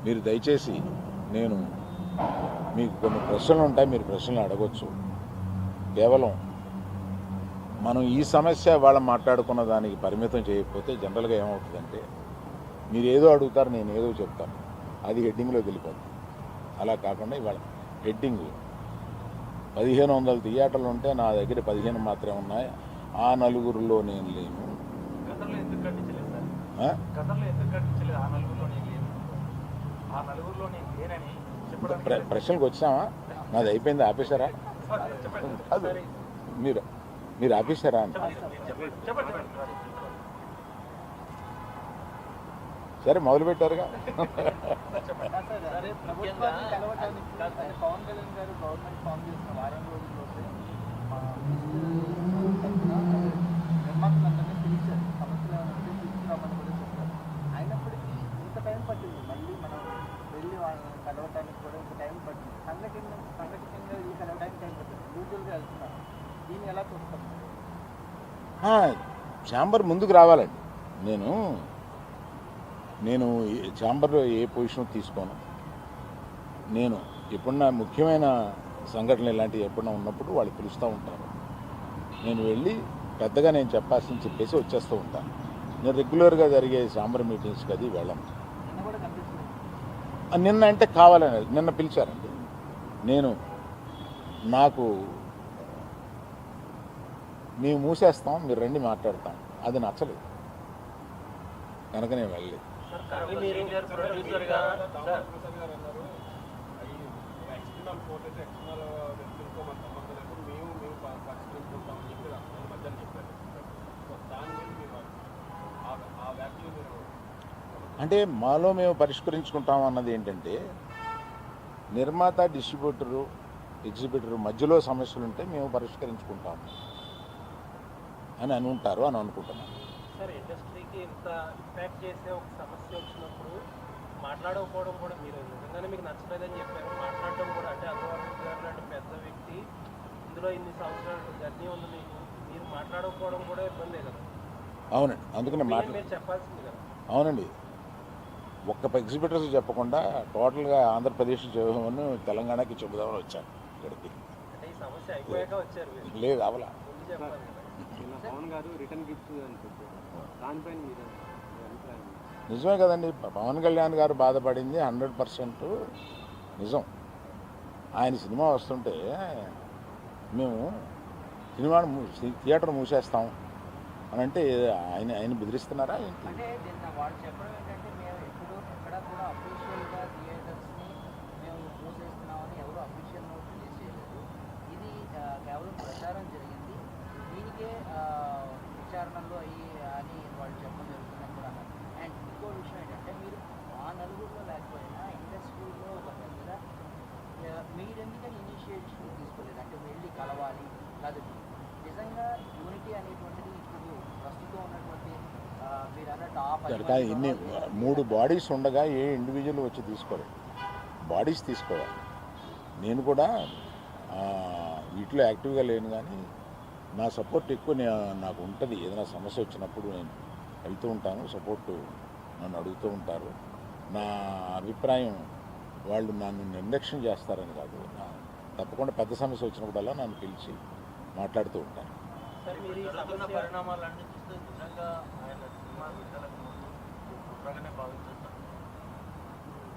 మీరు దయచేసి నేను మీకు కొన్ని ప్రశ్నలు ఉంటాయి, మీరు ప్రశ్నలు అడగొచ్చు. కేవలం మనం ఈ సమస్య వాళ్ళ మాట్లాడుకున్న దానికి పరిమితం చేయకపోతే జనరల్గా ఏమవుతుందంటే మీరు ఏదో అడుగుతారు, నేను ఏదో చెప్తాను, అది హెడ్డింగ్లో వెళ్ళిపోతుంది. అలా కాకుండా ఇవాళ హెడ్డింగ్ 1500 థియేటర్లు ఉంటే నా దగ్గర 15 మాత్రమే ఉన్నాయి, ఆ నలుగురిలో నేను లేను. ప్రశ్నలకు వచ్చామా? నాది అయిపోయింది, ఆపేశారా? మీరు ఆపేశారా అని. సరే మొదలుపెట్టారుగా. అయినప్పటికీ ఇంత టైం పట్టింది, మళ్ళీ మనం వెళ్ళి వాళ్ళని కలవటానికి కూడా ఇంత టైం పట్టింది. సంఘటితంగా వెళ్ళి కలవడానికి టైం పట్టింది. యూజువల్గా వెళ్తున్నారు, దీన్ని ఎలా చూస్తాం? ఛాంబర్ ముందుకు రావాలండి. నేను ఛాంబర్లో ఏ పొజిషన్ తీసుకోను. నేను ఎప్పుడన్నా ముఖ్యమైన సంఘటనలు ఇలాంటివి ఎప్పుడన్నా ఉన్నప్పుడు వాళ్ళు పిలుస్తూ ఉంటారు. నేను వెళ్ళి పెద్దగా నేను చెప్పాల్సింది చెప్పేసి వచ్చేస్తూ ఉంటాను. నేను రెగ్యులర్గా జరిగే ఛాంబర్ మీటింగ్స్కి అది వెళ్ళను. నిన్న అంటే కావాలని నిన్న పిలిచారండి. మేము మూసేస్తాం, మీరు రండి మాట్లాడతాం, అది నచ్చలేదు కనుక నేను వెళ్ళలేదు. అంటే మాలో మేము పరిష్కరించుకుంటాం అన్నది ఏంటంటే, నిర్మాత డిస్ట్రిబ్యూటరు ఎగ్జిబ్యూటరు మధ్యలో సమస్యలు ఉంటే మేము పరిష్కరించుకుంటాము అని అనుకుంటారు అని అనుకుంటున్నాను. సార్, ఇండస్ట్రీకి ఇంత ఇంపాక్ట్ చేసే ఒక సమస్య వచ్చినప్పుడు మాట్లాడకపోవడం కూడా, మీరు నిజంగానే మీకు నచ్చలేదని చెప్పారు, మాట్లాడడం కూడా, అంటే అల్లు గారు లాంటి పెద్ద వ్యక్తి, ఇందులో ఇన్ని సంవత్సరాలు జర్నీ ఉంది మీకు, మీరు మాట్లాడకపోవడం కూడా ఇబ్బందే కదా? అవునండి, అందుకని మీరు చెప్పాల్సింది కదా. అవునండి, ఒక్క ఎగ్జిబిటర్స్ చెప్పకుండా టోటల్గా ఆంధ్రప్రదేశ్ చెబుదామని తెలంగాణకి చెబుదామని వచ్చాను ఇక్కడికి. అంటే ఈ సమస్య అయిపోయాక వచ్చారు? లేదు, అవలా. నిజమే కదండి, పవన్ కళ్యాణ్ గారు బాధపడింది 100% నిజం. ఆయన సినిమా వస్తుంటే మేము థియేటర్ మూసేస్తాం అని అంటే ఆయన బెదిరిస్తున్నారా ఏంటి? అంటే వాళ్ళు చెప్పడం ఏంటంటే, మేము ఎక్కడ కూడా అఫీషియల్గా థియేటర్స్ని మేము మూసేస్తున్నామని ఎవరు అఫీషియల్ నోట్ చేసేయలేదు. ఇది కేవలం ప్రచారం జరిగింది, దీనికే విచారణలో అని వాళ్ళు చెప్పడం జరుగుతుందని కూడా అన్నారు. అండ్ ఇంకో విషయం ఏంటంటే, మీరు ఆ నలుగురిలో లేకపోయినా ఇండస్ట్రీలో ఒక పెద్ద మీరు ఎందుకని ఇనిషియేటివ్ తీసుకోలేదు? అంటే వెళ్ళి కలవాలి, కాదు నిజంగా యూనిటీ అనేటువంటిది ఇప్పుడు ప్రస్తుతం ఉన్నటువంటి మీరు అన్నట్టు ఇన్ని 3 బాడీస్ ఉండగా ఏ ఇండివిజువల్ వచ్చి తీసుకోలేదు, బాడీస్ తీసుకోవాలి. నేను కూడా వీటిలో యాక్టివ్గా లేను, కానీ నా సపోర్ట్ ఎక్కువ నాకు ఉంటుంది. ఏదైనా సమస్య వచ్చినప్పుడు నేను వెళ్తూ ఉంటాను, సపోర్టు నన్ను అడుగుతూ ఉంటారు. నా అభిప్రాయం వాళ్ళు నన్ను నిర్లక్ష్యం చేస్తారని కాదు, తప్పకుండా పెద్ద సమస్య వచ్చినప్పుడల్లా నన్ను పిలిచి మాట్లాడుతూ ఉంటాను. పరిణామాలన్నీ చూస్తే నిజంగా ఆయన సినిమా విడుదలకు ముందు కుట్రగానే భావించారు.